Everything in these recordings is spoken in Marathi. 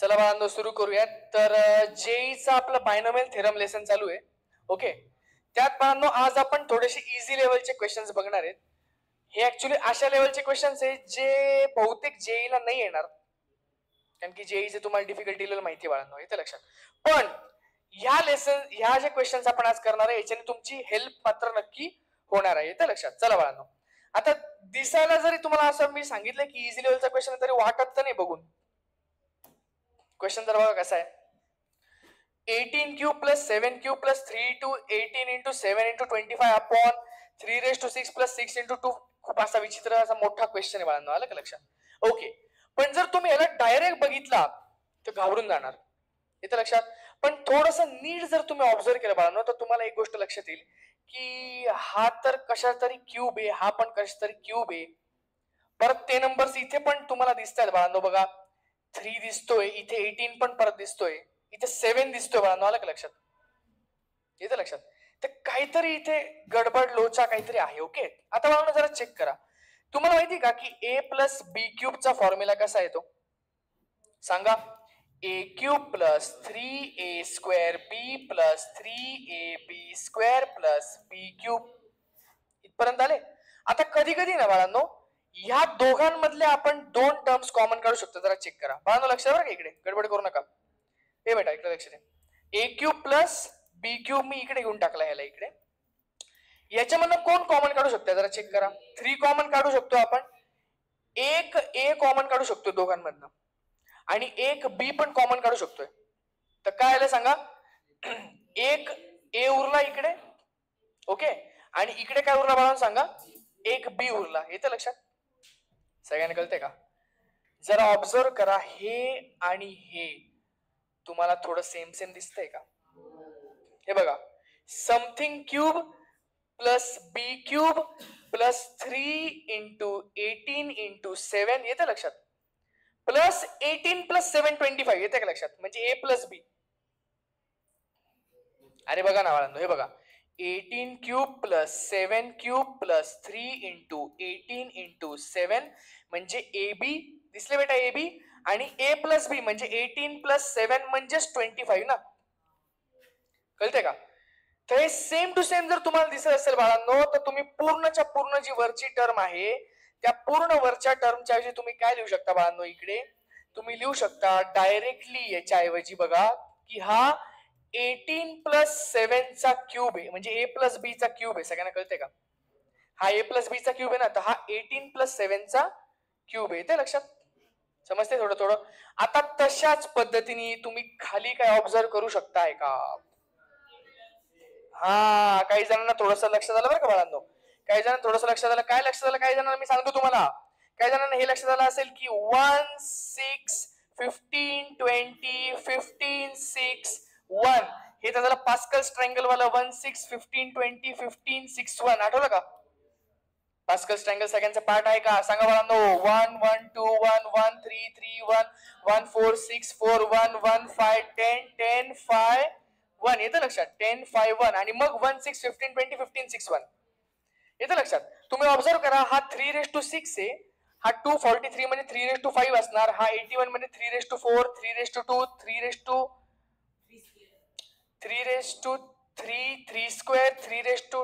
चला बाळांनो सुरू करूयात. तर जेईचा आपलं बायनॉमियल थेरम लेसन चालू आहे. ओके, त्यात बाळांनो आज आपण थोडेसे इझी लेवलचे क्वेश्चन्स बघणार आहेत. हे ऍक्च्युली अशा लेवलचे क्वेश्चन्स आहेत जे बहुतेक जेईला नाही येणार, कारण की जेईचे तुम्हाला डिफिकल्टी लेवल माहिती आहे बाळांनो, इथे लक्षात. पण ह्या जे क्वेश्चन्स आपण आज करणार आहे याच्याने तुमची हेल्प मात्र नक्की होणार आहे, इथे लक्षात. चला बाळांनो, आता दिसायला जरी तुम्हाला असं मी सांगितलं की इझी लेवलचा क्वेश्चन तरी वाटत तर नाही बघून. क्वेश्चन तर बघा कसा आहे. 18 cube plus 7 cube plus 3 into 18 into 7 into 25 upon 3 raise to 6 plus 6 into 2. खूप असा विचित्र असा मोठा क्वेश्चन आहे बाळांनो, आलं का लक्षात. ओके, पण जर तुम्ही याला डायरेक्ट बघितला तर घाबरून जाणार, इथं लक्षात. पण थोडस नीट जर तुम्ही ऑब्झर्व केलं बाळांनो तर तुम्हाला एक गोष्ट लक्षात येईल की हा तर कशा तरी क्यूब आहे, हा पण कशा तरी क्यूब आहे. परत ते नंबर्स इथे पण तुम्हाला दिसत आहेत बाळांनो, बघा 3 दिसतोय इथे, 18 पण परत दिसतोय इथे, 7 दिसतोय बाळांनो, आलं का लक्षात, इथे लक्षात. तर काहीतरी इथे गडबड लोचा काहीतरी आहे. ओके, आता बाळांनो जरा चेक करा. तुम्हाला माहिती का की ए प्लस बी क्यूबचा फॉर्म्युला कसा येतो सांगा. ए क्यूब प्लस 3a स्क्वेअर बी प्लस 3ab स्क्वेअर प्लस बी क्यूब. इथपर्यंत आले. आता कधी कधी ना बाळांनो ह्या दोघांमधले आपण दोन टर्म्स कॉमन काढू शकतो. जरा चेक करा बाळांनो, लक्ष बरं का, इकडे गडबड करू नका. हे बेटा इकडे लक्ष द्या. ए क्यूब प्लस बी क्यूब मी इकडे घेऊन टाकला याला इकडे. याच्यामधनं कोण कॉमन काढू शकतो जरा चेक करा. 3 कॉमन काढू शकतो आपण, एक ए कॉमन काढू शकतो दोघांमधनं, आणि एक बी पण कॉमन काढू शकतोय. तर काय आलं सांगा, एक ए उरला इकडे. ओके, आणि इकडे काय उरला बाळांनो सांगा, एक बी उरला. येतं लक्षात, सगळ्यांना कळतंय का. जरा ऑब्झर्व करा, हे आणि हे तुम्हाला थोडं सेम सेम दिसतंय का. हे बघा, समथिंग क्यूब प्लस बी क्यूब प्लस 3 इंटू 18 इंटू 7 येतं लक्षात, प्लस 18 प्लस 7 25 येते का लक्षात, म्हणजे ए प्लस बी. अरे बघा ना बाळांनो, हे बघा 18 cube plus 7 cube plus 3 into 18 into 7 म्हणजे ए बी दिसले बेटा, ए बी. आणि ए प्लस बी म्हणजे 18 प्लस 7 म्हणजेच 25 ना, कळते का. तर हे सेम टू सेम जर तुम्हाला दिसत असेल बाळांनो तर तुम्ही पूर्णच्या पूर्ण जी वरची टर्म आहे त्या पूर्ण वरच्या टर्मच्या ऐवजी तुम्ही काय लिहू शकता बाळांनो, इकडे तुम्ही लिहू शकता डायरेक्टली याच्या ऐवजी बघा की हा 18 प्लस 7 चा क्यूब आहे, म्हणजे ए प्लस बी चा क्यूब आहे. सगळ्यांना कळते का, हा ए प्लस बी चा क्यूब आहे ना, तर हा 18 प्लस 7 चा क्यूब आहे. ते लक्षात समजते थोडं थोडं. आता तशाच पद्धतीने तुम्ही खाली काय ऑब्झर्व करू शकताय का. हा, काही जणांना थोडस लक्षात आलं बरं का बाळांनो, काही जणांना थोडस लक्षात आलं. काय लक्षात आलं काही जणांना मी सांगतो तुम्हाला. काही जणांना हे लक्षात आलं असेल की 1 6 15 20 15 6 1 हे तर झालं पास्कल ट्रायंगल वाला 1 6 15 20 15 6 1. आठवलं का पास्कल ट्रायंगल सगळ्यांचा पार्ट आहे का सांगा बाळांनो. 1 1 2 1 1 3 3 1 1 4 6 4 1 1 5 10 10 5 1 येतं लक्षात, 10 5 1. आणि मग 1 6 15 20 15 6 1 येतं लक्षात. तुम्ही ऑब्झर्व करा, हा 3 रेज टू 6 आहे, हा 243 म्हणजे 3 रेज टू 5 असणार, हा 81 म्हणजे 3 raise to 4 3 raise to 2 3 raise to 3 3 square 3 raise to,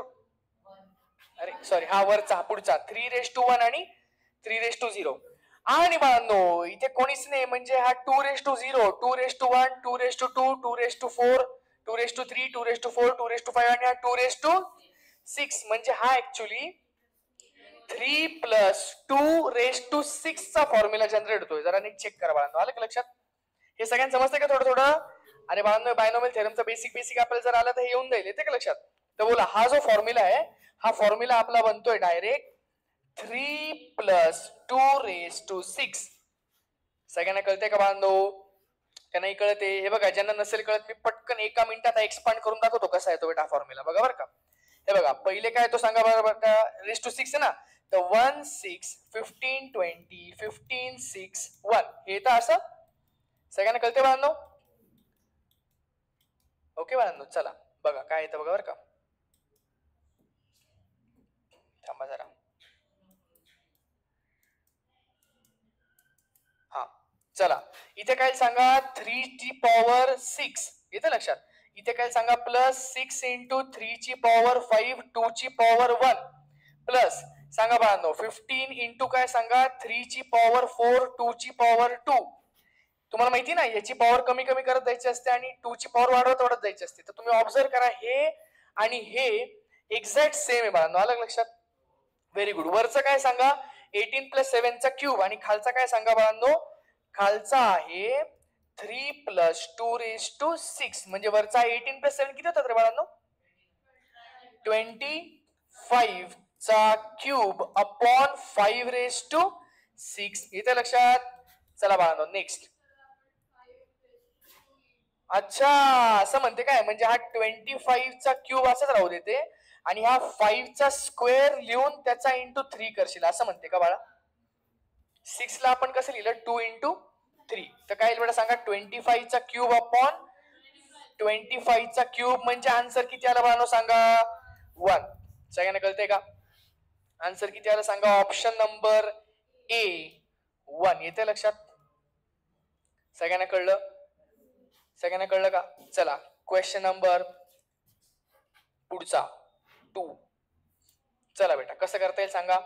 अरे सॉरी हा वरचा पुढचा 3 रेज टू 1 आणि 3 रेज टू 0. आणि बाळांनो इथे कोणीच नाही, म्हणजे हा 2 raise to 0 2 raise to 1 2 raise to 2 2 raise to 4 2 raise to 3 2 raise to 4 2 raise to 5 आणि हा 2 रेज टू 6. म्हणजे हा ऍक्च्युली 3 प्लस 2 रेज टू 6 चा फॉर्म्युला जनरेट होतोय. जरा नीट चेक करा बाळांनो, आलं का लक्षात. हे सगळ्यांना समजतंय का थोडं थोडं. अरे बाळांनो बायनॉमियल थेरमचा बेसिक आपल्याला जर आलं तर हे येऊन जाईल, येते का लक्षात. तर बोला, हा जो फॉर्म्युला आहे हा फॉर्म्युला आपला बनतोय डायरेक्ट 3 प्लस 2 रेज टू 6. सगळ्यांना कळतंय का बाळांनो, का नाही कळते. हे बघा, ज्यांना नसेल कळत मी पटकन एका मिनिटात एक्सपांड करून दाखवतो कसा येतो बेटा फॉर्म्युला. बघा बरं का, हे बघा पहिले काय तो सांगा बरं का, रेज टू 6 आहे ना, तर 1 6 15 20 15 6 1 हे तर असं सगळ्यांना कळते बाळांनो. ओके बाळांनो, चला बघा काय येतं बघा बरं का. थांबा जरा, हा चला इथे काय सांगा 3 ची पॉवर 6 येते लक्षात. इथे काय सांगा प्लस 6 इंटू 3 ची पॉवर 5 2 ची पॉवर 1 प्लस सांगा बाळांनो 15 इंटू काय सांगा 3 ची पॉवर 4 2 ची पॉवर 2. तुम्हाला माहिती ना याची पॉवर कमी कमी करत जायची असते आणि 2 ची पॉवर वाढवत वाढत जायची असते. तर तुम्ही ऑब्झर्व करा हे आणि हे एक्झॅक्ट सेम आहे बाळांनो. आलं लक्षात. Very good. वरचं काय सांगा 18 + 7 चा क्यूब आणि खालचा काय सांगा बाळांनो खालचा आहे 3 + 2⁶ म्हणजे वरचा 18 + 7 किती होतात रे बाळांनो 25 चा क्यूब अपॉन 5⁶. इथे लक्षात. चला बाळांनो नेक्स्ट. अच्छा असं म्हणते काय म्हणजे हा 25 चा क्यूब असंच राहू देते आणि हा 5 चा स्क्वेअर लिहून त्याचा इंटू 3 करशील असं म्हणते का बाळा. 6 ला आपण कसं लिहिलं 2 इंटू 3. तर काय बेटा सांगा 25 चा क्यूब अपॉन 25 चा क्यूब म्हणजे आन्सर किती आला बाळांनो सांगा 1. सगळ्यांना कळतंय का. आन्सर किती आला सांगा ऑप्शन नंबर ए 1 येते लक्षात. सगळ्यांना कळलं. सगळ्यांना कळलं का. चला क्वेश्चन नंबर पुढचा 2. चला बेटा कसं करता येईल सांगा.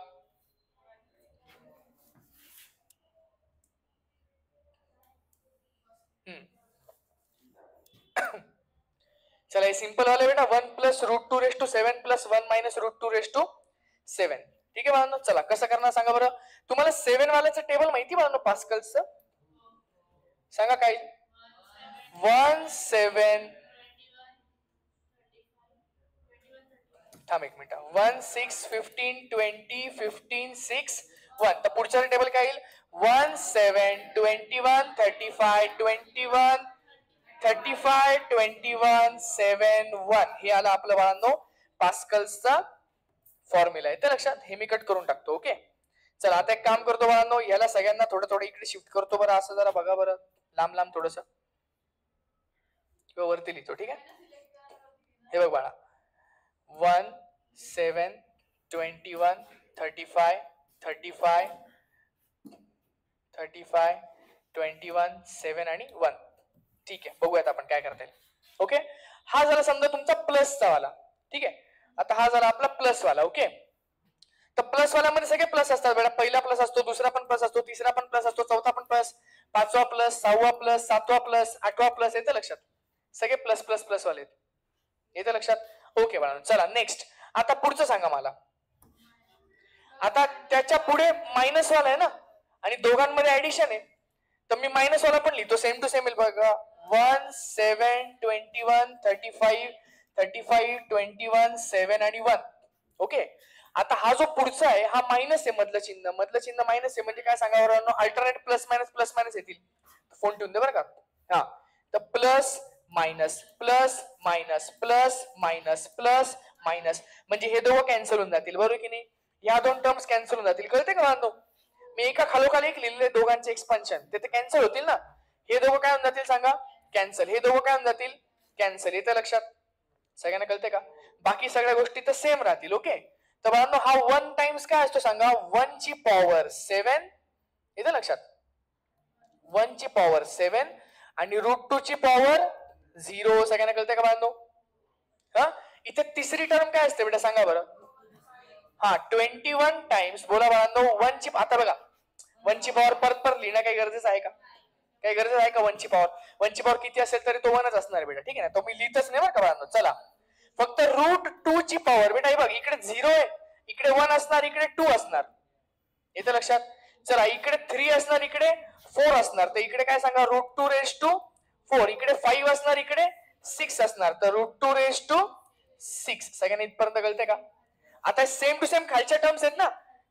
चला हे सिंपल वाला बेटा 1 + √2⁷ + 1 - √2⁷. ठीक आहे बाळांनो. चला कसं करणार सांगा बरं. तुम्हाला 7 वाल्याचं टेबल माहिती बाळांनो पास्कलचं सांगा काय 1 7 थांब एक मिनिट 1 6 15 20 15 6 1. तर पुढचं टेबल काय येईल 1 7 21 35 21 35 21 7 1. हे आलं आपलं बाळांनो पास्कलचा फॉर्म्युला आहे. तर लक्षात हे मी कट करून टाकतो. ओके चला आता एक काम करतो बाळांनो याला सगळ्यांना थोडं थोडं इकडे शिफ्ट करतो बरं. असं जरा बघा बरं लांब लांब थोडस किंवा वरती लिहितो. ठीक आहे हे बघ बाळा 1 7 21 35 35 35 21 7 आणि 1. ठीक आहे बघूयात आपण काय करता येईल. ओके हा झाला समजा तुमचा प्लसचा वाला. ठीक आहे आता हा झाला आपला प्लस वाला. ओके तर प्लस वाल्यामध्ये सगळे प्लस असतात बेटा. पहिला प्लस असतो दुसरा पण प्लस असतो तिसरा पण प्लस असतो चौथा पण प्लस 5वा प्लस 6वा प्लस 7वा प्लस 8वा प्लस येतं लक्षात. सगळे प्लस प्लस प्लस वाले येतं लक्षात. ओके बाळांनो चला नेक्स्ट. आता पुढचं सांगा मला. आता त्याच्या पुढे मायनस वाला आहे ना आणि दोघांमध्ये ऍडिशन आहे तर मी मायनस वाला पण लिहितो सेम टू सेम येईल बघा 1 7 21 35 35 21 7 आणि 1. ओके आता हा जो पुढचा आहे हा मायनस आहे मधलं चिन्ह मायनस आहे म्हणजे काय सांगा बरं अल्टरनेट प्लस मायनस येतील. फोन ठेवून दे बरं का. हा तर plus minus plus minus plus minus plus minus म्हणजे हे दोघं कॅन्सल होऊन जातील बरोबर की नाही. या दोन टर्म्स कॅन्सल होऊन जातील. कळते का बांधव. मी एका खालोखाली एक लिहिलेले दोघांचे एक्सपान्शन ते कॅन्सल होतील ना. हे दोघं काय होऊन जातील सांगा कॅन्सल. हे दोघं काय होऊन जातील कॅन्सल. येतं लक्षात. सगळ्यांना कळते का. बाकी सगळ्या गोष्टी तर सेम राहतील. ओके तर बाळांनो हा 1 टाइम्स काय असतो सांगा 1 ची पॉवर 7 येतं लक्षात. 1 ची पॉवर 7 आणि √2 ची पॉवर 0. सगळ्यांना कळते का बाळांनो. हा इथे तिसरी टर्म काय असते बेटा सांगा बरं. हा 21 टाइम्स बोला बाळांनो 1 ची. आता बघा 1 ची पॉवर परत परत लिहिणं काही गरजेचं आहे का. काही गरज आहे का 1 ची पॉवर किती असेल तरी तो 1च असणार बेटा. ठीक आहे ना तो मी लिहितच नाही बरं का बाळांनो. चला फक्त √2 ची पॉवर बेटा हे बघ इकडे 0 आहे इकडे 1 असणार इकडे 2 असणार. येतं लक्षात. चला इकडे 3 असणार इकडे 4 असणार तर इकडे काय सांगा √2⁴ इकडे 5 असणार इकडे 6 असणार तर √2⁶. सगळ्यांना इथपर्यंत कळते का. आता सेम टू सेम खालच्या टर्म्स आहेत ना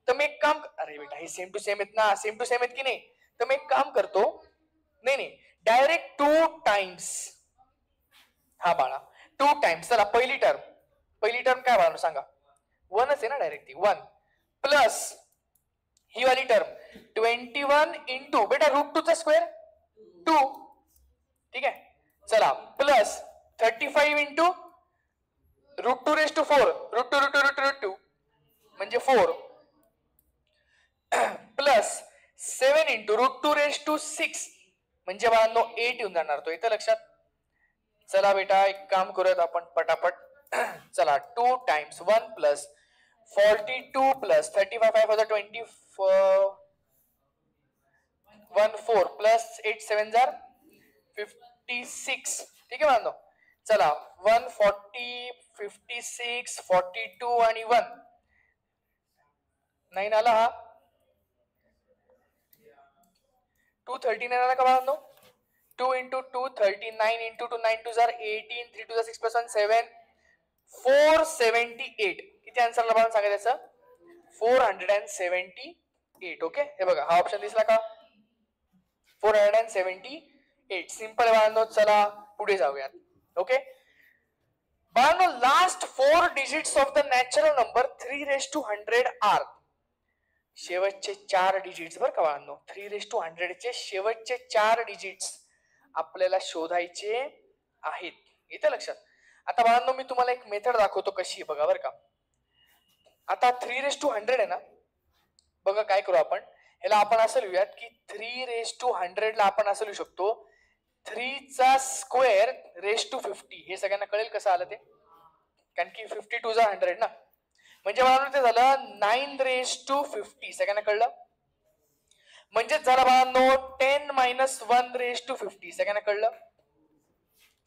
तर मी एक काम अरे बेटा हे सेम टू सेम आहेत ना सेम टू सेम आहेत की नाही तर मी एक काम करतो नाही डायरेक्ट 2 टाइम्स. हा बाळा 2 टाइम्स. चला पहिली टर्म काय बाळा सांगा 1च आहे ना डायरेक्ट ती 1 प्लस ही वाली टर्म 21 इंटू बेटा √2 चा स्क्वेअर 2. ठीक आहे चला प्लस 35 इंटू √2⁴ √2 म्हणजे 4 प्लस 7 इंटू √2⁶ म्हणजे बाळांनो 8 येऊन जाणार तो. इथं लक्षात. चला बेटा एक काम करूयात आपण पटापट. चला 2 टाइम्स 1 प्लस 42 प्लस 35 5 होता 24 1 4 प्लस 8 7 जार 56. ठीक आहे बाळांनो. चला 140 56 42 आणि 1 9 आला हा. 239 आला का बाळांनो. 2 into 2 39 into 2 9 2 जार 18 3 2 6 plus 1 7 478. किती आन्सर ला बाळांनो सांगायचं 478. ओके हे बघा हा ऑप्शन दिसला का 478. सिंपल बाळांनो. चला पुढे जाऊयात. ओके बाळांनो last 4 digits of the natural number 3⁻100 are. शेवटचे 4 डिजिट्स बरं का बाळांनो. 3⁻100 चे शेवटचे 4 डिजिट्स आपल्याला शोधायचे आहेत. इथे लक्षात. आता बाळांनो मी तुम्हाला एक मेथड दाखवतो कशी बघा बरं का. आता 3⁻100 आहे ना. बघा काय करू आपण. ह्याला आपण असं लिहूयात की 3⁻100 ला आपण असं लिहू शकतो 3 चा स्क्वेअर रेस टू 50. हे सगळ्यांना कळेल कसं आलं ते. कारण की 52 चा 100 ना. म्हणजे बाळांनो ते झालं 9⁻50. सगळ्यांना कळलं. म्हणजे झालं बाळांनो 10 - 1⁻50. सगळ्यांना कळलं.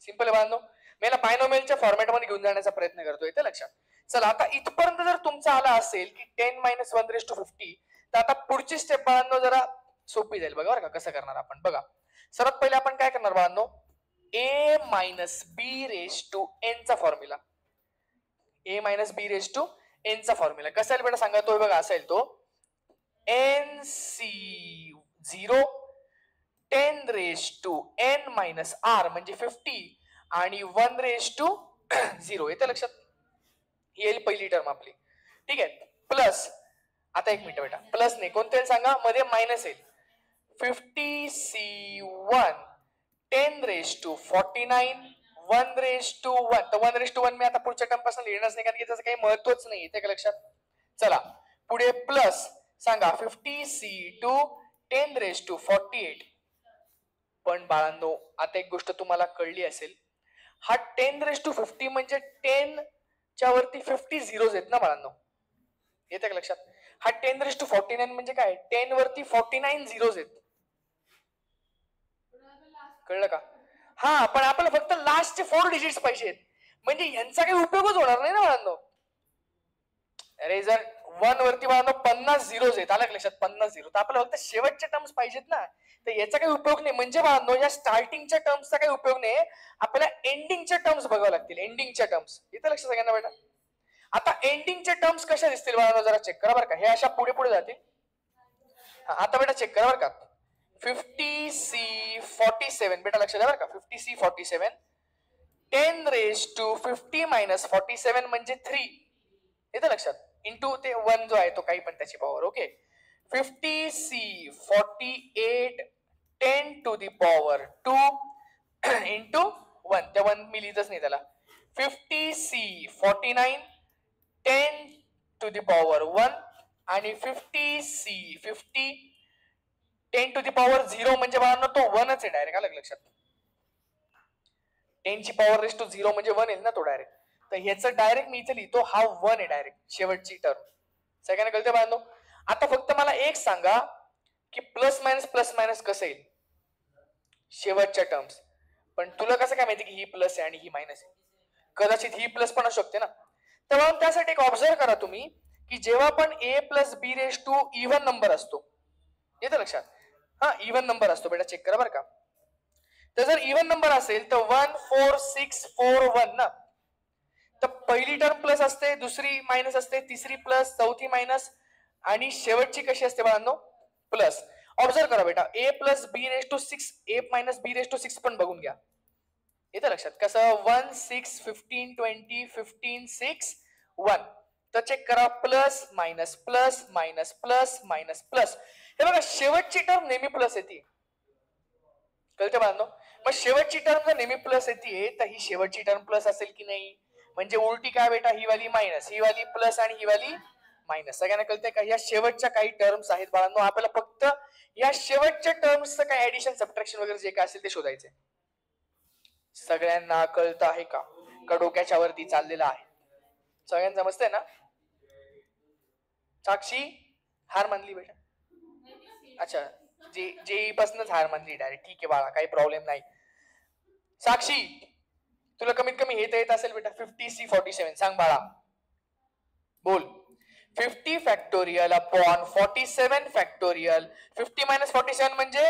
सिंपल आहे बाळांनो. मी याला बायनॉमियलच्या फॉर्मॅट मध्ये घेऊन जाण्याचा प्रयत्न करतोय. ते लक्षात. चला आता इथपर्यंत जर तुमचा आला असेल की 10 - 1⁻50 तर आता पुढची स्टेप बाळांनो जरा सोपी जाईल बघा बरं का. कसं करणार आपण बघा. सर्वात पहिले आपण काय करणार बाळांनो a - b⁻n चा फॉर्म्युला. a - b⁻n चा फॉर्म्युला कसा आहे बेटा सांगा. तो बघा असेल तो NC0 10⁻n-r म्हणजे 50 आणि 1⁻0. येते लक्षात. येईल पहिली टर्म आपली. ठीक आहे. प्लस आता एक मिनिट बेटा. प्लस नाही कोणते येईल सांगा. मध्ये मायनस येईल. 50C1 10⁻49 1⁻1. तर 1⁻1 मी आता पुढच्या टर्म पासून लिहिणारच नाही कारण की त्याचं काही महत्वच नाही. येते का लक्षात. चला पुढे प्लस सांगा 50C2 10⁻48. पण बाळांनो आता एक गोष्ट तुम्हाला कळली असेल. हा 10⁻50 म्हणजे 10 च्या वरती 50 झिरोज आहेत ना बाळांनो. येते का लक्षात. हा 10⁻49 म्हणजे काय 10 वरती 49 झिरोज आहेत. कळलं का. हा पण आपल्याला फक्त लास्टचे 4 डिजिट्स पाहिजे आहेत. म्हणजे यांचा काही उपयोगच होणार नाही ना बाळांनो. अरे जर 1 वरती बाळांनो 50 झिरोज आहेत. आलं लक्षात. 50 झिरो. तर आपल्याला फक्त शेवटचे टर्म्स पाहिजेत ना. तर याचा काही उपयोग नाही. म्हणजे बाळांनो या स्टार्टिंगच्या टर्म्सचा काही उपयोग नाही. आपल्याला एंडिंगच्या टर्म्स बघावं लागतील. एंडिंगच्या टर्म्स. इथं लक्षात सगळ्यांना बेटा. आता एंडिंगच्या टर्म्स कशा दिसतील बाळांनो जरा चेक करा बरं का. हे अशा पुढे पुढे जातील. आता बेटा चेक करा बरं का. 50C47 बेटा लक्षात द्या बरं का. 50C47 10⁻50 - 47 म्हणजे 3. येतं लक्षात. इंटू ते 1 जो आहे तो काही पण त्याची पॉवर. Okay 50C48 10⁻2 into 1. त्या 1 मी लिहितच नाही त्याला. 50C49 10⁻1 आणि 50C50 10⁻0 म्हणजे बाळांनो तो 1च आहे डायरेक्ट. आलं लक्षात. 10⁻0 म्हणजे 1 येईल ना तो डायरेक्ट. तर ह्याचं डायरेक्ट मी इथे लिहितो हा 1 आहे डायरेक्ट शेवटची टर्म. सगळ्यांना कळते बाळांनो. आता फक्त मला एक सांगा की प्लस मायनस कसं येईल शेवटच्या टर्म्स. पण तुला कसं काय माहिती की ही प्लस आहे आणि ही मायनस आहे. कदाचित ही प्लस पण असू शकते ना. तर म्हणून त्यासाठी एक ऑब्झर्व करा तुम्ही की जेव्हा पण a + b⁻2 इव्हन नंबर असतो. येतं लक्षात. हा इव्हन नंबर असतो बेटा चेक करा बरं का. तर जर इव्हन नंबर असेल तर 1 4 6 4 1 ना. तर पहिली टर्म प्लस असते, दुसरी मायनस असते, तिसरी प्लस, चौथी मायनस आणि शेवटची कशी असते बाळांनो प्लस. ऑब्झर्व करा बेटा a + b⁻6 a - b⁻6 पण बघून घ्या. येतं लक्षात कसं 1 6 15 20 15 6 1. तर चेक करा plus minus plus minus plus minus plus. हे बघा शेवटची टर्म नेहमी प्लस येते. कळते बाळांनो. मग शेवटची टर्म जर नेहमी प्लस येते तर ही शेवटची टर्म प्लस असेल की नाही. म्हणजे उलटी काय बेटा ही वाली मायनस ही वाली प्लस आणि ही वाली मायनस. सगळ्यांना कळतंय का? या शेवटच्या काही टर्म्स आहेत बाळांनो, आपल्याला फक्त या शेवटच्या टर्म्सचं काय ऍडिशन सबट्रॅक्शन वगैरे जे काय असेल ते शोधायचंय. सगळ्यांना कळतं आहे का? का डोक्याच्या वरती चाललेलं आहे? सगळ्यांना समजतंय ना? साक्षी हार मानली बेटा? अच्छा, जे पासूनच हार मानली डायरेक्ट. ठीक आहे बाळा, काही प्रॉब्लेम नाही. साक्षी तुला कमीत कमी हे तर येत असेल बेटा, 50C47 सांग बाळा, बोल. 50 फॅक्टोरियल अपॉन 47 फॅक्टोरियल. 50 मायनस 47 म्हणजे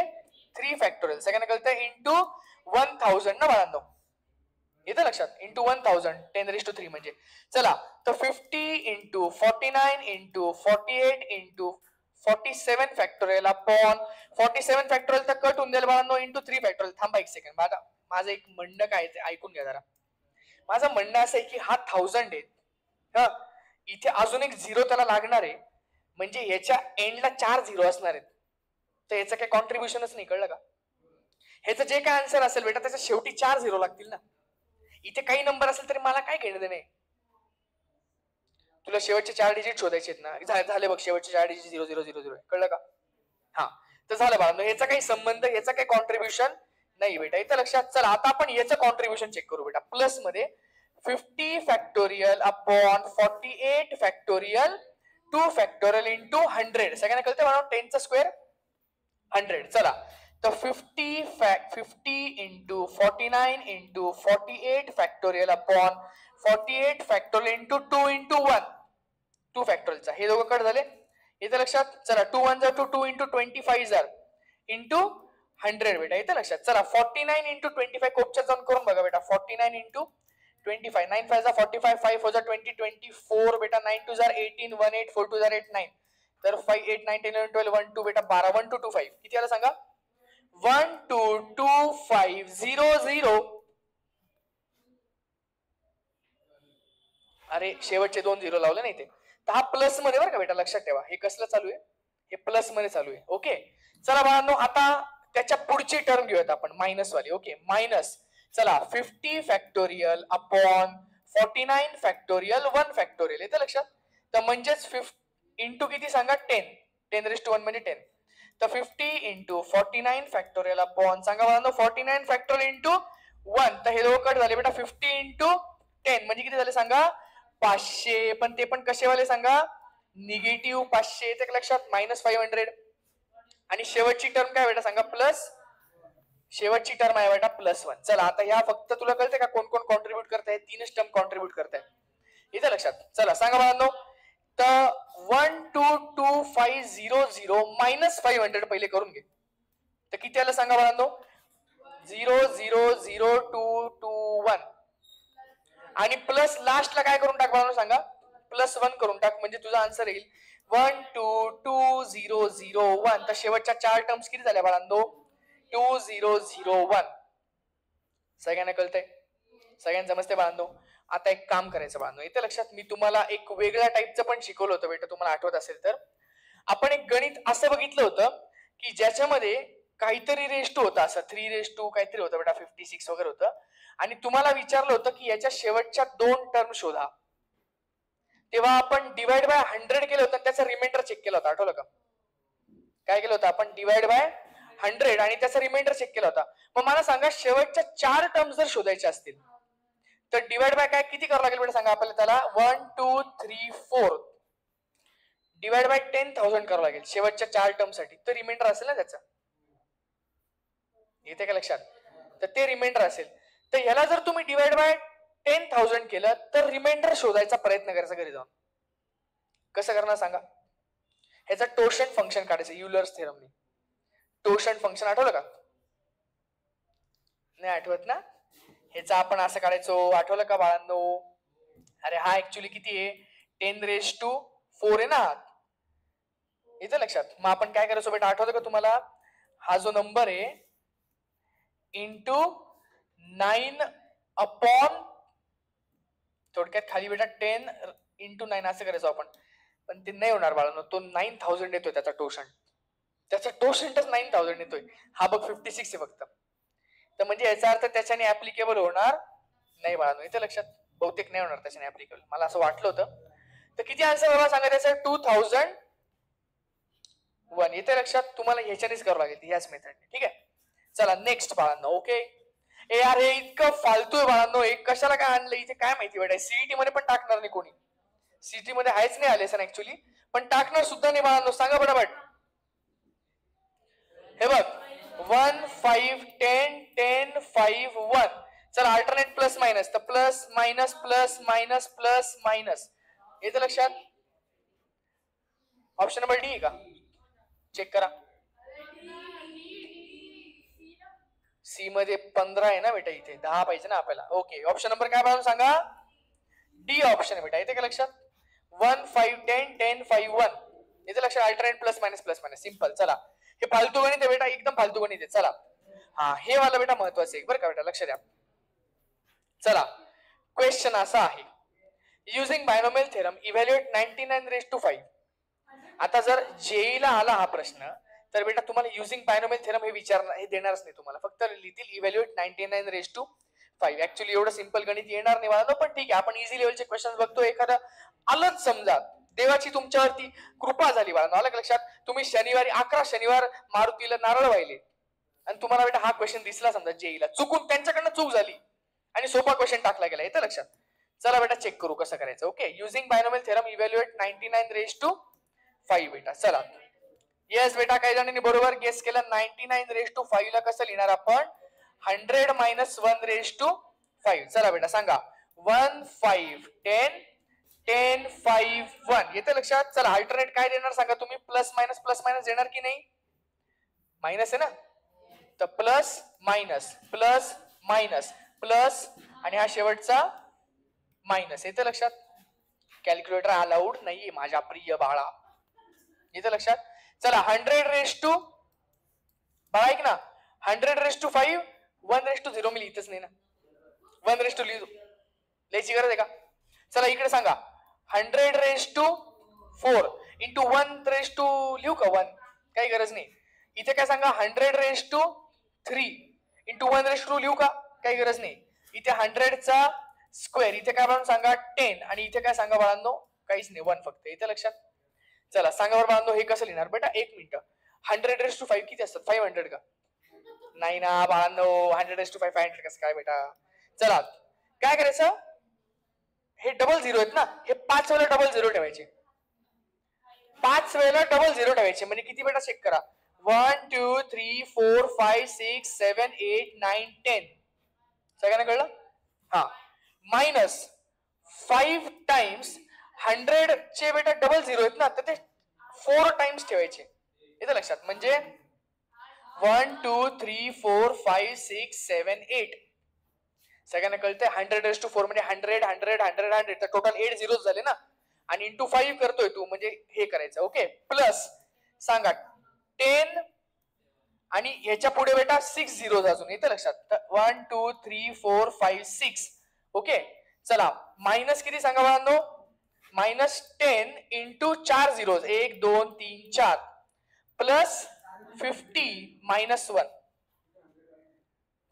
3 फॅक्टोरियल. सगळ्यांना कळतं? इंटू 1000 ना बाळांनो, येतं लक्षात? इंटू 1000 10⁻³ म्हणजे. चला तर 50 into 49 into 48 into 47 factorial upon 47 factorial तर कट होऊन जाईल बाळांनो, इंटू 3 फॅक्टोरियल. थांबा एक सेकंड, माझं एक म्हणणं काय ते ऐकून घ्या जरा. माझं म्हणणं असं आहे की हा 1000 आहे, हा इथे अजून एक 0 त्याला लागणार आहे, म्हणजे याच्या एंडला 4 0 असणार आहेत. तर याचं काही कॉन्ट्रीब्युशनच नाही, कळलं का? ह्याचं जे काय आन्सर असेल बेटा त्याच्या शेवटी 4 0 लागतील ना. इथे काही नंबर असेल तरी मला काय घेणं देणं आहे? तुला शेवटचे 4 डिजिट शोधायचे आहेत ना. झाले बघ, शेवटचे 4 डिजिट 0000, कळलं का? हा तर झालं बाळा, याचा काही संबंध, याचा काही कॉन्ट्रीब्युशन नाही बेटा, इथं लक्षात. चला आता आपण याचं कॉन्ट्रीब्युशन चेक करू बेटा. प्लस मध्ये 50 factorial upon 48 factorial 2 factorial into 100. सगळ्यांना कळतं बाळा? 10 चा स्क्वेअर 100. चला तर 50 into 49 into 48 factorial upon 48 factorial into 2 into 1 2 फॅक्टोरियलचा. हे दोघं कट झाले, येतं लक्षात? चला 2 1 2 2 इंटू 25 इंटू 100 बेटा, येतं लक्षात? चला 49 इंटू 25 कोपच्या जाऊन करून बघा बेटा. 49 इंटू 25, 9 5 45, 5 4 20 24 बेटा, 9 2 18 1 8 4 2 8 9. तर 5 8 9 10 11 12 1 2 बेटा 12 1 2 2 5. किती आलं सांगा? 1 2 2 5 0 0. अरे शेवटचे 2 0 लावले नाही ते. तर हा प्लस मध्ये बरं का बेटा, लक्षात ठेवा. हे कसलं चालू आहे? हे प्लस मध्ये चालू आहे. ओके चला बाळांनो, आता त्याच्या पुढची टर्म घेऊयात आपण, मायनस वाली. Okay minus. चला 50 फॅक्टोरियल अपॉन 49 फॅक्टोरियल 1 फॅक्टोरियल, येतं लक्षात? तर म्हणजेच इंटू किती सांगा? 10 10⁻1 म्हणजे 10. तर 50 इंटू 49 फॅक्टोरियल अपॉन सांगा बाळांनो 49 फॅक्टोरियल इंटू 1. तर हे दोघं कट झाले बेटा. 50 इंटू 10 म्हणजे किती झाले सांगा? 500. पण ते पण कसेवाले सांगा? निगेटिव्ह 500, येते लक्षात? -500. आणि शेवटची टर्म काय बेटा सांगा? प्लस. शेवटची टर्म आहे बेटा +1. चला आता ह्या फक्त तुला कळते का कोण कोण कॉन्ट्रीब्युट करताय? 3च टर्म कॉन्ट्रीब्युट करताय, येतं लक्षात? चला सांगा बाळांनो. तर 1 2 2 5 0 0 -500 पहिले करून घे. तर किती आलं सांगा बाळांनो? 0 0 0 2 2 1. आणि प्लस लास्टला काय करून टाक बाळांनो सांगा? +1 करून टाक, म्हणजे तुझा आन्सर येईल 1 2 2 0 0 1. तर शेवटच्या 4 टर्म्स किती झाल्या बाळांनो? 2 0 0 1. सगळ्यांना कळतंय? सगळ्यांना समजते बाळांनो? आता एक काम करायचं बाळांनो, इथे लक्षात. मी तुम्हाला एक वेगळ्या टाईपचं पण शिकवलं होतं बेटा, तुम्हाला आठवत असेल तर. आपण एक गणित असं बघितलं होतं की ज्याच्यामध्ये काहीतरी रेस टू होता, असं 3 काहीतरी होतं बेटा, 56 वगैरे होतं. आणि तुम्हाला विचारलं होतं की याच्या शेवटच्या 2 टर्म शोधा. तेव्हा आपण डिवाइड बाय 100 केलं होतं, त्याचा रिमाइंडर चेक केला होता, आठवलं का? काय केलं होतं आपण? डिवाइड बाय 100 आणि त्याचा रिमाइंडर चेक केला होता. मग मला सांगा शेवटच्या 4 टर्म्स जर शोधायच्या असतील तर डिवाइड बाय काय किती करावं लागेल बेटा सांगा आपल्याला? त्याला 1 2 3 4 डिवाइड बाय 10,000 करावं लागेल शेवटच्या 4 टर्म साठी. तर रिमाइंडर असेल ना त्याचा, येते का लक्षात? तर ते रिमाइंडर असेल. तर ह्याला जर तुम्ही डिवाइड बाय 10,000 केलं तर रिमाइंडर शोधायचा प्रयत्न करायचा घरी जाऊन. कसं करणार सांगा? ह्याचा टोर्शन फंक्शन काढायचं युलर्स थेरमने. टोर्शन फंक्शन आठवलं का? नाही आठवत ना? ह्याचा आपण असं काढायचो, आठवलं का बाळांनो? अरे हा ऍक्च्युली किती आहे? 10⁻4 आहे ना, येतं लक्षात? मग आपण काय करायचो बेटा, आठवतं का तुम्हाला? हा जो नंबर आहे इंटू 9 अपॉन, थोडक्यात खाली बेटा 10 इंटू 9 असं करायचो आपण. पण ते नाही होणार बाळांनो, तो 9,000 येतोय त्याचा टोशन. त्याचा टोशंटच 9,000 येतोय. हा बघ 56 आहे फक्त. तर म्हणजे याचा अर्थ त्याच्याने ऍप्लिकेबल होणार नाही बाळांनो, इथे लक्षात? बहुतेक नाही होणार त्याच्याने ऍप्लिकेबल, मला असं वाटलं होतं. तर किती किती आन्सर मला सांगायचं 2001 येते लक्षात तुम्हाला ह्याच्यानेच करावं लागेल ह्याच मेथडने ठीक आहे चला नेक्स्ट बाळांनो ओके ए यार हे इतकं फालतू आहे बाळांनो एक कशाला काय आणलं इथे काय माहिती बेटा सीईटी मध्ये पण टाकणार नाही कोणी सीईटी मध्ये आहेच नाही आले सर ऍक्च्युली पण टाकणार सुद्धा नाही बाळांनो सांगा पटापट हे बघ 1 5 10 10 5 1 चला अल्टरनेट प्लस मायनस तर plus minus plus minus plus minus येतं लक्षात ऑप्शन नंबर डी का चेक करा सी मध्ये 15 आहे ना बेटा इथे 10 पाहिजे ना आपल्याला ओके ऑप्शन नंबर काय पाहिजे सांगा डी ऑप्शन आहे बेटा येते का लक्षात 1 5 10 10 5 1 येते लक्षात अल्टरनेट प्लस मायनस सिंपल चला हे फालतू गणित आहे बेटा एकदम फालतू गणित आहे चला हा हे वाला बेटा महत्वाचं आहे बरं का बेटा लक्ष द्या चला क्वेश्चन असा आहे युजिंग बायनॉमियल थेरम इव्हॅल्युएट 99 आता जर जेईला आला हा प्रश्न तर बेटा तुम्हाला युजिंग बायनॉमियल थेरम हे विचारणार हे देणारच नाही तुम्हाला फक्त लिहितील इव्हॅल्युएट 99 ऍक्च्युली एवढं सिंपल गणित येणार नाही मला पण ठीक आहे आपण इझी लेवलचे क्वेश्चन बघतो एखादा आलंच समजा देवाची तुमच्यावरती कृपा झाली बाळा आलं लक्षात तुम्ही शनिवारी 11 शनिवार मारुतीला नारळ वाहिले आणि तुम्हाला बेटा हा क्वेश्चन दिसला समजा जेईला चुकून त्यांच्याकडनं चूक झाली आणि सोपा क्वेश्चन टाकला गेला येतं लक्षात चला बेटा चेक करू कसं करायचं okay using binomial theorem evaluate 99 बेटा चला येस बेटा काही जणांनी बरोबर गेस केलं 99 ला कसं लिहिणार आपण 100 - 1 चला बेटा सांगा 1 5 10 10 5 1 येते लक्षात चला अल्टरनेट काय देणार सांगा तुम्ही प्लस मायनस देणार की नाही मायनस आहे ना तर प्लस मायनस प्लस आणि हा शेवटचा मायनस येते लक्षात कॅल्क्युलेटर अलाउड नाहीये माझ्या प्रिय बाळा येते लक्षात चला 100 बाळा ऐक ना 100 1 मी लिहितच नाही ना 1 लिहितो लिहायची गरज आहे का चला इकडे सांगा 100 इंटू 1 लिहू का 1 काही गरज नाही इथे काय सांगा 100 इंटू 1 लिहू का काही गरज नाही इथे 100 चा स्क्वेअर इथे काय म्हणून सांगा 10 आणि इथे काय सांगा बाळांनो काहीच नाही 1 फक्त इथे लक्षात चला सांगा बरं बाळांनो हे कसं लिहिणार बेटा 1 मिनिट 100 किती असतात 500 का नाही ना बाळांनो 100 500 कसं काय बेटा चला काय करायचं हे डबल झिरो आहेत ना हे 5 वेळेला डबल झिरो ठेवायचे 5 वेळेला डबल झिरो ठेवायचे म्हणजे किती बेटा चेक करा 1 2 3 4 5 6 7 8 9 10 सगळ्यांना कळलं हा मायनस 5 टाइम्स 100 चे बेटा डबल झिरो आहेत ना तर ते 4 टाइम्स ठेवायचे येतं लक्षात म्हणजे 1 2 3 4 5 6 7 8 सगळ्यांना कळतंय 100 म्हणजे 100 तर टोटल 8 झिरोज झाले ना आणि इंटू 5 करतोय तू म्हणजे हे करायचं ओके प्लस सांगा 10 आणि ह्याच्या पुढे बेटा 6 झिरोज अजून येतं लक्षात 1 2 3 4 5 6 ओके चला मायनस किती सांगा बाळांनो -10 इंटू 4 झिरोज 1 2 3 4 प्लस 50 -1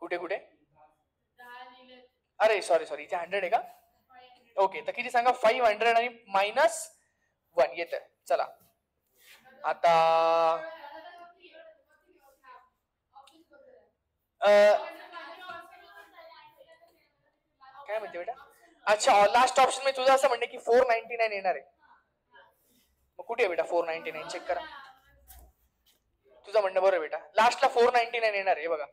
कुठे कुठे अरे सॉरी इथे 100 आहे का ओके तर किती सांगा 500 आणि -1 येत चला आता काय म्हणते बेटा अच्छा लास्ट ऑप्शन मी तुझं असं म्हणणे की 499 येणार आहे मग कुठे आहे बेटा 499 चेक करा तुझं म्हणणं बरं बेटा लास्टला 499 येणार आहे बघा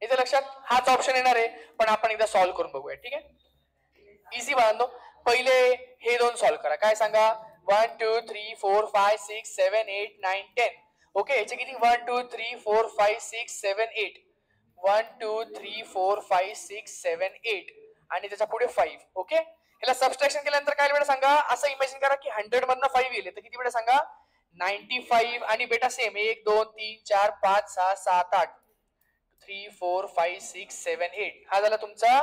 इथे लक्षात हाच ऑप्शन येणार आहे पण आपण एकदा सॉल्व्ह करून बघूया ठीक आहे इझी बाळांनो पहिले हे दोन सॉल्व्ह करा काय सांगा 1 2 3 4 5 6 7 8 9 10 ओके याचे किती 1 2 3 4 5 6 7 8 1 2 3 4 5 6 7 8 आणि त्याच्या पुढे 5 ओके ह्याला सबस्ट्रॅक्शन केल्यानंतर काय वेळा सांगा असं इमॅजिन करा की 100 मधनं 5 येईल तर किती वेळा सांगा 95 आणि बेटा सेम 1 2 3 4 5 6 7 8 3 4 5 6 7 8 हा झाला तुमचा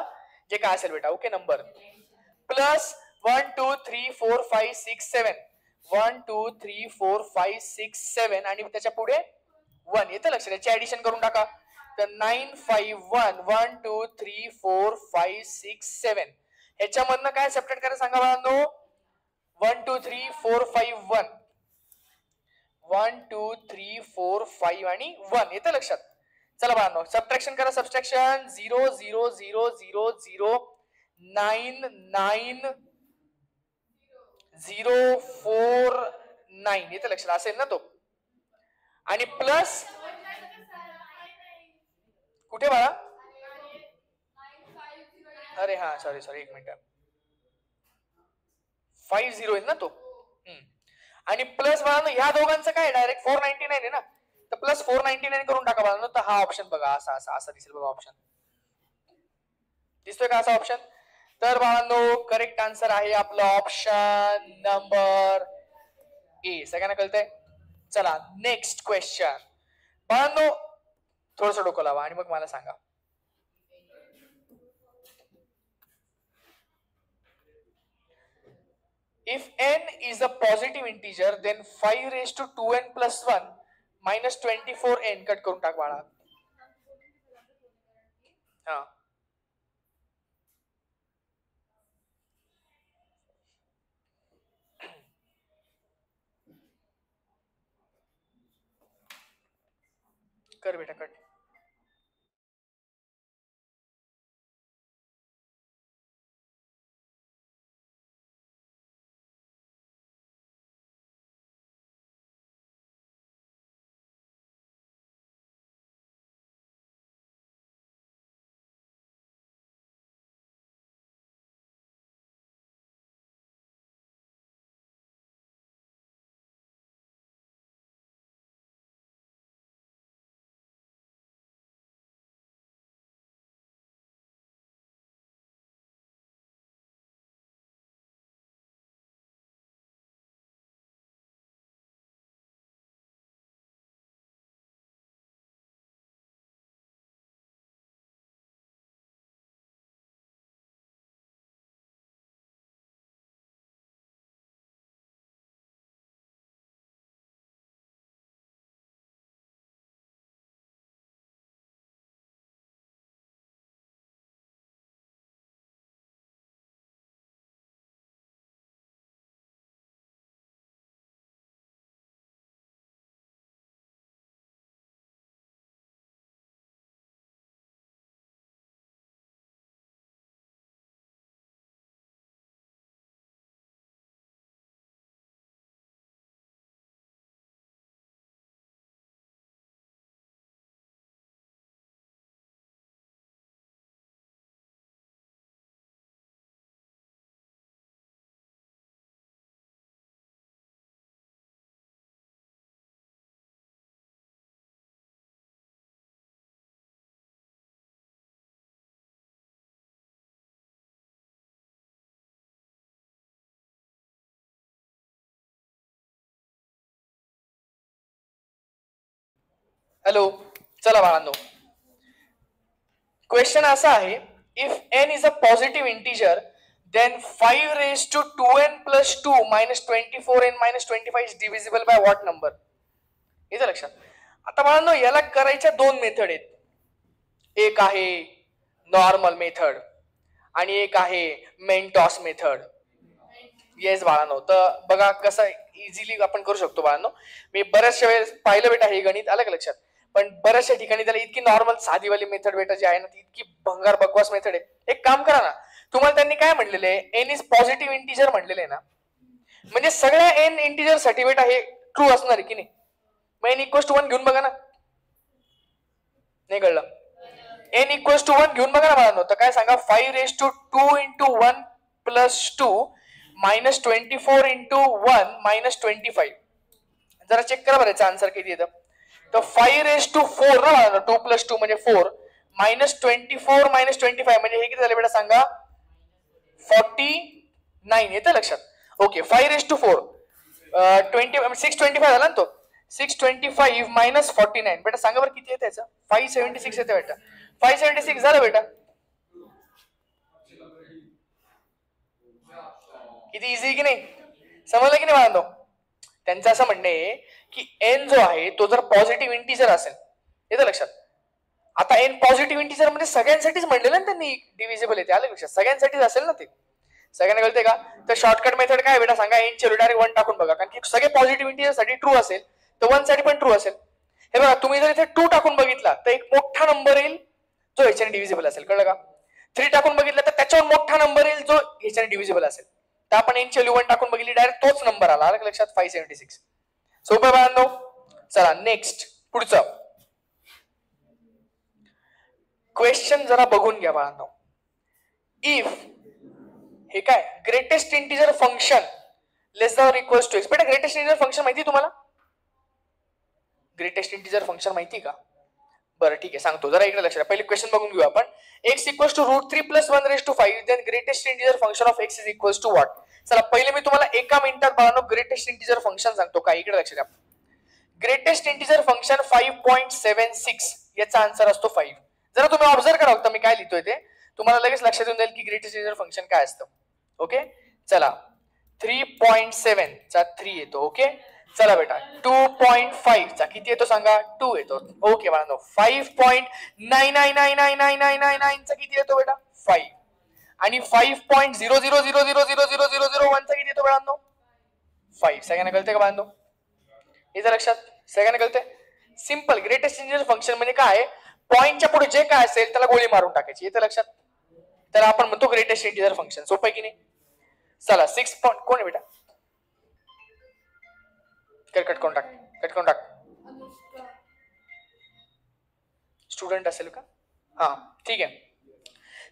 जे काय असेल बेटा ओके नंबर प्लस 1 2 3 4 5 6 7 1 2 3 4 5 6 7 आणि त्याच्या पुढे 1 येतं लक्षात याची ऍडिशन करून टाका तर 9 5 1 1 2 3 4 5 6 7 ह्याच्यामधनं काय सेपरेट करायचं सांगा बाळांनो 1 2 3 4 5 1 1 2 3 4 5 आणि 1 येतं लक्षात. चला बाळांनो सबट्रॅक्शन करा. सबट्रॅक्शन 0 0 0 0 0 9 9 0 4 9 येतं लक्षात असेल ना तो. आणि प्लस कुठे बाळा? अरे हा सॉरी सॉरी एक मिनिट 50 आहे ना तो. आणि प्लस बाळांनो ह्या दोघांचं काय डायरेक्ट 499 आहे ना, तर प्लस 499 करून टाका बाळांनो. तर हा ऑप्शन बघा असा असा असा दिसेल बघा. ऑप्शन दिसतोय का असा ऑप्शन? तर बाळांनो करेक्ट आन्सर आहे आपलं ऑप्शन नंबर ए. सगळ्यांना कळतंय? चला नेक्स्ट क्वेश्चन बाळांनो थोडंसं डोकं लावा आणि मग मला सांगा. If n is a positive integer, then 5 raised to 2n plus 1 minus 24n cut करून टाक बाळा. हा कर बेटा कट. हॅलो चला बाळांनो क्वेश्चन असा आहे. If n is a positive integer then 5 raised to 2n plus 2 minus 24n minus 25 is divisible by what number? येतं लक्षात. आता बाळांनो याला करायच्या दोन मेथड आहेत. एक आहे नॉर्मल मेथड आणि एक आहे मेंटॉस मेथड. येस बाळांनो तर बघा कसं इझिली आपण करू शकतो बाळांनो. मी बऱ्याचशा वेळेस पाहिलं बेटा हे गणित आलं का लक्षात. पण बऱ्याचशा ठिकाणी त्याला इतकी नॉर्मल साधीवाली मेथड बेटा जी आहे ना ती इतकी भंगार बकवास मेथड आहे. एक काम करा ना तुम्हाला त्यांनी काय म्हणलेलं आहे एन इज पॉझिटिव्ह इंटिजर म्हणलेलं आहे ना, म्हणजे सगळ्या एन इंटिजर साठी बेटा हे ट्रू असणार आहे की नाही. मग एन इक्वल्स टू 1 घेऊन बघा ना. नाही कळलं? एन इक्वल्स टू 1 घेऊन बघा ना बाळांनो. तर काय सांगा 5 raise to 2 into 1 plus 2 minus 24 into 1 minus 25. जरा चेक करा बरं आन्सर किती येतं. तर 5 रेज टू 4 ना बाळांनो 2 plus 2 म्हणजे 4 minus 24 minus 25 म्हणजे हे किती झाले बेटा सांगा 49 येतं लक्षात. ओके 5 रेज टू 4 625 झाला ना तो 625 minus 49 बेटा सांगा बरं किती येतं त्याचं 576 येतं बेटा. 576 झालं बेटा. किती इझी की नाही समजलं की नाही बाळांनो. त्यांचं असं म्हणणं आहे की एन जो आहे तो जर पॉझिटिव्ह इंटिजर असेल येतं लक्षात. आता एन पॉझिटिव्ह इंटिजर म्हणजे सगळ्यांसाठीच म्हणलेलं ना त्यांनी डिव्हिजिबल येते आलं लक्षात. सगळ्यांसाठीच असेल ना ते. सगळ्यांना कळते का? तर शॉर्टकट मेथड काय बेटा सांगा, एन चे डायरेक्ट 1 टाकून बघा, कारण की सगळे पॉझिटिव्ह इंटिजर साठी ट्रू असेल तर 1 साठी पण ट्रू असेल. हे बघा तुम्ही जर इथे 2 टाकून बघितला तर एक मोठा नंबर येईल जो ह्याच्याने डिव्हिजिबल असेल, कळलं का? 3 टाकून बघितलं तर त्याच्यावर मोठा नंबर येईल जो ह्याच्याने डिव्हिजिबल असेल. तर आपण एन ची व्हॅल्यू 1 टाकून बघितली, डायरेक्ट तोच नंबर आला. आलं लक्षात? 576. सोपं बाळांनो. चला नेक्स्ट पुढचं क्वेश्चन जरा बघून घ्या बाळांनो. इफ हे काय greatest integer function less than equals to X. बेटा ग्रेटेस्ट इंटिजर फंक्शन माहिती तुम्हाला? ग्रेटेस्ट इंटिजर फंक्शन माहिती का? बरं ठीक आहे सांगतो, जरा इकडे लक्ष द्या. पहिले क्वेश्चन बघून घेऊ आपण. x equals to √3 + 1⁵ then greatest integer function of x is equals to what? चला पहिले मी तुम्हाला एका मिनिटात बाळांनो ग्रेटेस्ट इंटिजर फंक्शन सांगतो काय. इकडे लक्ष द्या. ग्रेटेस्ट इंटिजर फंक्शन 5.76 याचा आन्सर असतो 5. जरा तुम्ही ऑब्झर्व करा होता मी काय लिहितोय ते, तुम्हाला लगेच लक्षात येऊन जाईल की ग्रेटेस्ट इंटिजर फंक्शन काय असतं. ओके चला 3.7 चा 3 येतो. ओके चला बेटा 2.5 चा किती येतो सांगा? 2 येतो. ओके बाळांनो 5.999999999 चा किती येतो बेटा? 5. आणि 5.000000001 चा किती येतो बाळांनो? 5. सगळ्यांना कळतंय का बाळांनो? इथं लक्षात सगळ्यांना कळतंय? सिंपल. ग्रेटेस्ट इंटिजर फंक्शन म्हणजे काय? पॉइंटच्या पुढे जे काय असेल त्याला गोळी मारून टाकायची. इथं लक्षात? तर आपण म्हणतो ग्रेटेस्ट इंटिजर फंक्शन. सोपं आहे की नाही? चला 6 पॉइंट कोण आहे बेटा? कट करून टाक. स्टुडंट असेल का? हा ठीक आहे.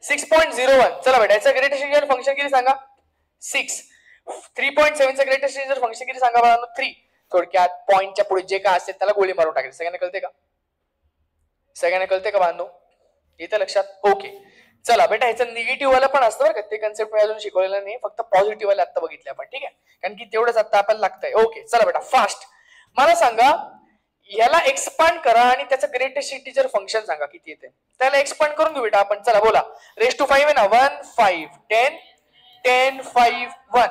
6.01 चला बेटा याचं ग्रेटेस्ट इंटिजर फंक्शन किती सांगा? 6. 3.7 चं ग्रेटेस्ट इंटिजर फंक्शन किती सांगा बाळांनो? 3. थोडक्यात पॉइंटच्या पुढे जे काय असेल त्याला गोळी मारून टाकायची. सगळ्यांना कळते का? सगळ्यांना कळते का बाळांनो? इथं लक्षात? ओके चला बेटा ह्याचं निगेटिव्ह वाला पण असतं बरं का, ते कन्सेप्ट मी अजून शिकवलेलं नाही, फक्त पॉझिटिव्ह वाला आता बघितले आपण. ठीक आहे कारण की तेवढंच आता आपल्याला लागतंय. ओके चला बेटा फास्ट मला सांगा याला एक्सपांड करा आणि त्याचं ग्रेटेस्ट इंटिजर फंक्शन सांगा किती येते. त्याला एक्सपांड करून घेऊ बेटा आपण. चला बोला. रेस टू 5 आहे ना? 1 5 10 10 5 1.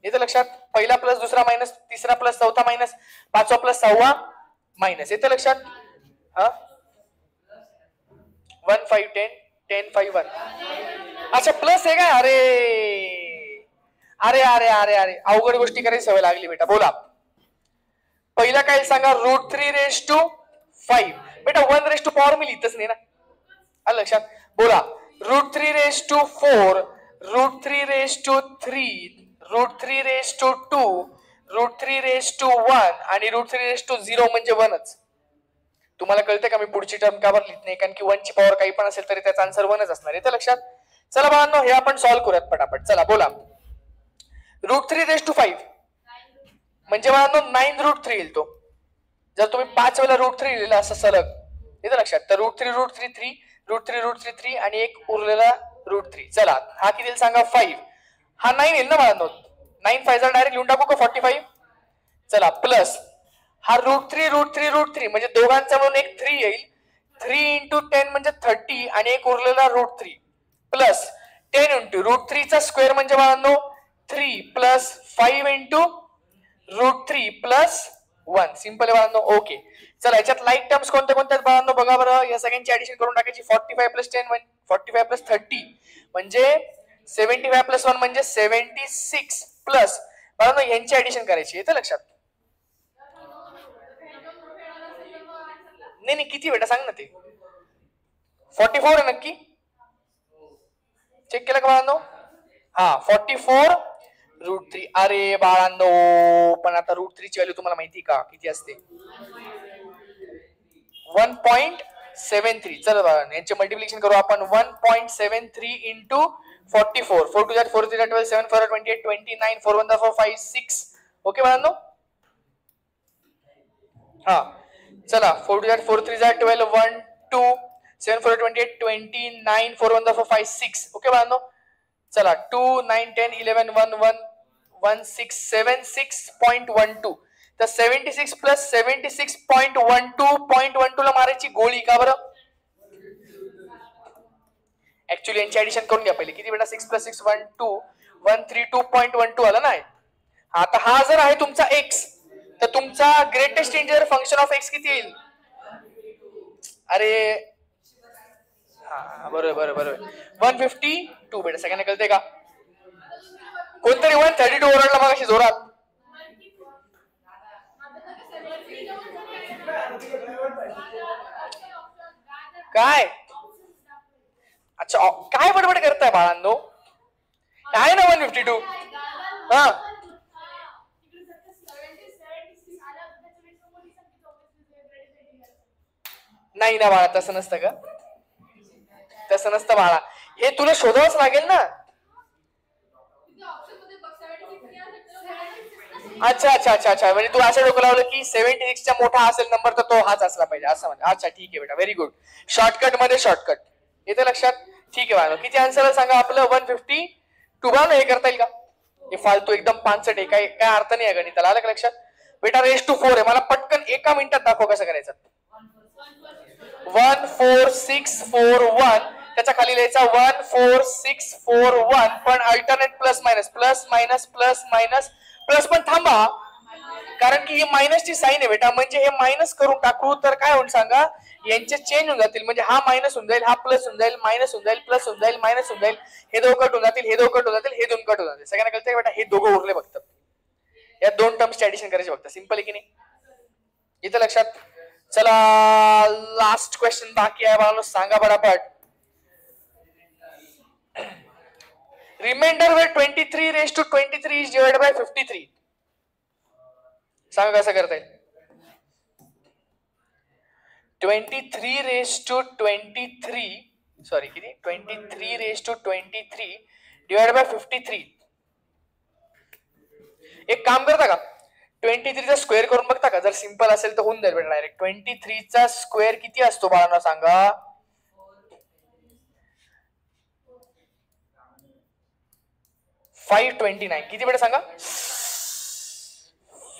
येतं लक्षात? पहिला प्लस दुसरा मायनस तिसरा प्लस चौथा मायनस पाचवा प्लस सहावा मायनस. येतं लक्षात? हा 1 5 10 10 5 1. अच्छा प्लस आहे काय? अरे अरे अरे अरे अरे अवघड गोष्टी करायची सवय लागली बेटा. बोला पहिला काय सांगा? √3⁵. बेटा 1⁵ मी लिहितच नाही ना. आलं लक्षात? बोला √3⁴ √3⁵3 √3⁵2 √3⁵1 आणि √3⁵0 म्हणजे 1च. तुम्हाला कळतंय का मी पुढची टर्म का बरं लिहित नाही? कारण की 1 ची पॉवर काही पण असेल तरी त्याचा आन्सर 1च असणार. येतं लक्षात? चला बाळांनो हे आपण सॉल्व्ह करूयात पटापट. चला बोला √3⁵ म्हणजे बाळांनो 9√3 येईल तो. जर तुम्ही 5 वेळा √3 लिहिलं असं सलग येतं लक्षात तर √3 √3 आणि एक उरलेला √3. चला हा किती येईल सांगा? 5. हा 9 येईल ना बाळांनो? 9 5 डायरेक्ट लिहून टाकू का 45? चला प्लस हा √3 म्हणजे दोघांचा म्हणून एक 3 येईल. 3 × 10 म्हणजे 30 आणि एक उरलेला √3 प्लस 10 × √3 चा स्क्वेअर म्हणजे बाळांनो 3 प्लस 5 × √3 प्लस 1. सिंपल आहे बाळांनो. ओके चला याच्यात लाईक टर्म्स कोणत्या कोणत्या बाळांनो बघा बरं. या सगळ्यांची ऍडिशन करून टाकायची. 45 + 10 45 + 30 म्हणजे 75 + 1 म्हणजे 76 प्लस बाळांनो यांची ऍडिशन करायची. येतं लक्षात? नाही किती बेटा सांग ना ते. 44 आहे नक्की? चेक केलं का बाळांनो? हा 44 √3. अरे बाळांनो पण आता √3 ची व्हॅल्यू तुम्हाला माहिती का किती असते? 1.73. चला बाळांनो यांचे मल्टिप्लिकेशन करू आपण. 1.73 × 44 4 2 4 3 12 7 4 28 29 4 1 4 5 6. ओके बाळांनो? हा चला 4 2 4 3 12 1 2 7 4 28 29 4 1 4 5 6. ओके बाळांनो? चला 2 9 10 11 1 1 1 6 7 6.12. तर 76 + 76.12 ला मारायची गोळी का बरं? ऍक्च्युअली यांची ऍडिशन करून घ्या पहिले. किती बेटा? 6 + 6 1 2 132.12 आला ना. आता हा जर आहे तुमचा x तर तुमचा greatest integer function of x किती येईल? अरे हा बरोबर 152 बेटा. सगळ्यांना कळते का? कोणतरी 132 ओरडला मग अशी जोरात. काय अच्छा काय बडबड करताय बाळांनो? आहे ना 152. हा नाही ना बाळा, तसं नसतं का? तसं नसतं बाळा, हे तुला शोधावंच लागेल ना. अच्छा अच्छा अच्छा अच्छा, म्हणजे तू असं डोकं लावलं की 76 चा मोठा असेल नंबर तर तो हाच असला पाहिजे असं म्हणजे. अच्छा ठीक आहे बेटा, व्हेरी गुड. शॉर्टकट मध्ये शॉर्टकट येते लक्षात. ठीक आहे बाळा, किती आन्सर सांगा आपलं? 152. बाळा हे करता येईल का? हे फालतू एकदम पानसट आहे, काय काय अर्थ नाही आहे गणिताला. आलं का लक्षात? बेटा रेस टू 4 आहे, मला पटकन एका मिनिटात दाखव कसं करायचं. 14641 त्याच्या खाली लिहायचा 14641, पण alternate plus minus plus minus plus minus plus. पण थांबा, कारण की ही मायनसची साईन आहे बेटा, म्हणजे हे मायनस करून टाकू तर काय होऊन सांगा, यांचे चेंज होऊन जातील. म्हणजे हा मायनस होऊन जाईल, हा प्लस होऊन जाईल, मायनस होऊन जाईल, प्लस होऊन जाईल, मायनस होऊन जाईल. हे दोन कट होऊन जातील, हे दोन कट होऊन जातील, हे दोन कट होऊन जातील. सगळ्यांना कळतंय बेटा? हे दोघं उरले फक्त. या दोन टर्म्सचे ऍडिशन करायचे फक्त. सिंपल आहे की नाही? इथं लक्षात. चला लास्ट क्वेश्चन बाकी आहे बाळांनो, सांगा पटापट. Remainder where 23 is divided by 53. सांगा कसं करता येईल? 23 सॉरी किती? 23 divided by 53. एक काम करता का, 23 चा स्क्वेअर करून बघता का? जर सिंपल असेल तर होऊन जाईल बेटा डायरेक्ट. 23 चा स्क्वेअर किती असतो बाळांनो सांगा? 529. किती बेटा सांगा?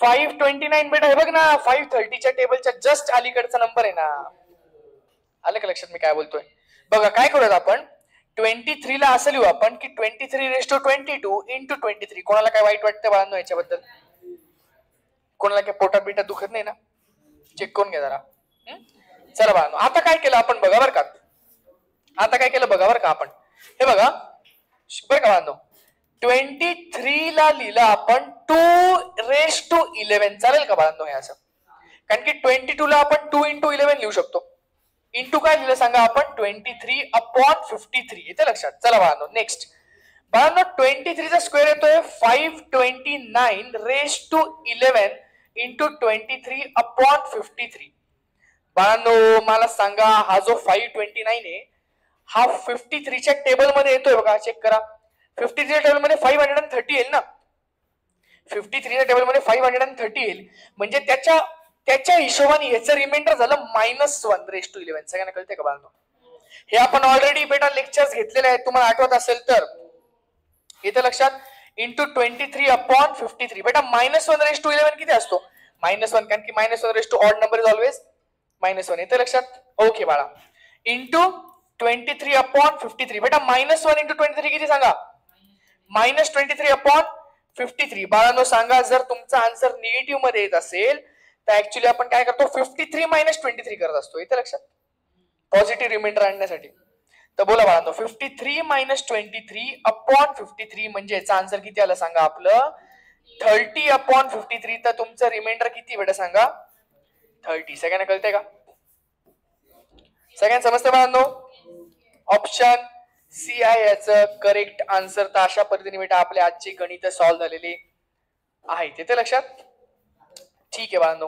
529 बेटा. हे बघ ना, 530 च्या टेबलच्या जस्ट अलीकडचा नंबर आहे ना. आलं का लक्षात मी काय बोलतोय? बघा काय करूयात आपण, 23 ला असं लिहू आपण की 23 into 23. कोणाला काय वाईट वाटतं बाळांनो याच्याबद्दल? कोणाला काय पोटात बिटात दुखत नाही ना? चेक करून घ्या जरा. चला बाळांनो, आता काय केलं आपण बघा बरं का. आता काय केलं बघा बरं का आपण. हे बघा बरं का बाळांनो, 23 ला लिहिलं आपण 2 raised to 11. चालेल का बाळांनो हे असं? कारण की 22 ला आपण 2 into 11 लिहू शकतो. इंटू काय लिहिलं सांगा आपण? 23/53. येते लक्षात. चला बाळांनो नेक्स्ट. बाळांनो 23 चा स्क्वेअर येतोय 529 raised to 11 into 23/53. बाळांनो मला सांगा, हा जो 529 आहे हा 53 च्या टेबल मध्ये येतोय बघा, चेक करा. 53 च्या टेबल मध्ये 530 येईल ना. 53 च्या टेबल मध्ये 530 येईल, म्हणजे त्याच्या हिशोबाने याचं रिमाइंडर झालं -1 raised to 11. सगळ्यांना कळतंय का बाळांनो? हे आपण ऑलरेडी बेटा लेक्चर्स घेतलेले आहेत, तुम्हाला आठवत असेल तर. इथे लक्षात. इंटू 23/53. बेटा -1 raised to 11 किती असतो? -1, कारण की -1 raised to odd number is always -1. इथे लक्षात. ओके बाळा. इंटू 23/53. बेटा -1 into 23 किती सांगा? -23/53. बाळांनो सांगा, जर तुमचा आन्सर निगेटिव्ह मध्ये येत असेल तर ऍक्च्युली आपण काय करतो? 53 - 23 करत असतो. इथे लक्षात. पॉझिटिव्ह रिमाइंडर आणण्यासाठी. तर बोला बाळांनो, 53 - 23/53 म्हणजे याचा आन्सर किती आला सांगा आपलं? 30/53. तर तुमचं रिमाइंडर किती बेटा सांगा? 30. सगळ्यांना कळतंय का? सगळ्यांना समजतं बाळांनो? ऑप्शन सी आहे याचं करेक्ट आन्सर. तर अशा पद्धतीने बेटा आपले आजचे गणित सॉल्व्ह झालेले आहेत. येते लक्षात. ठीक आहे बाळांनो.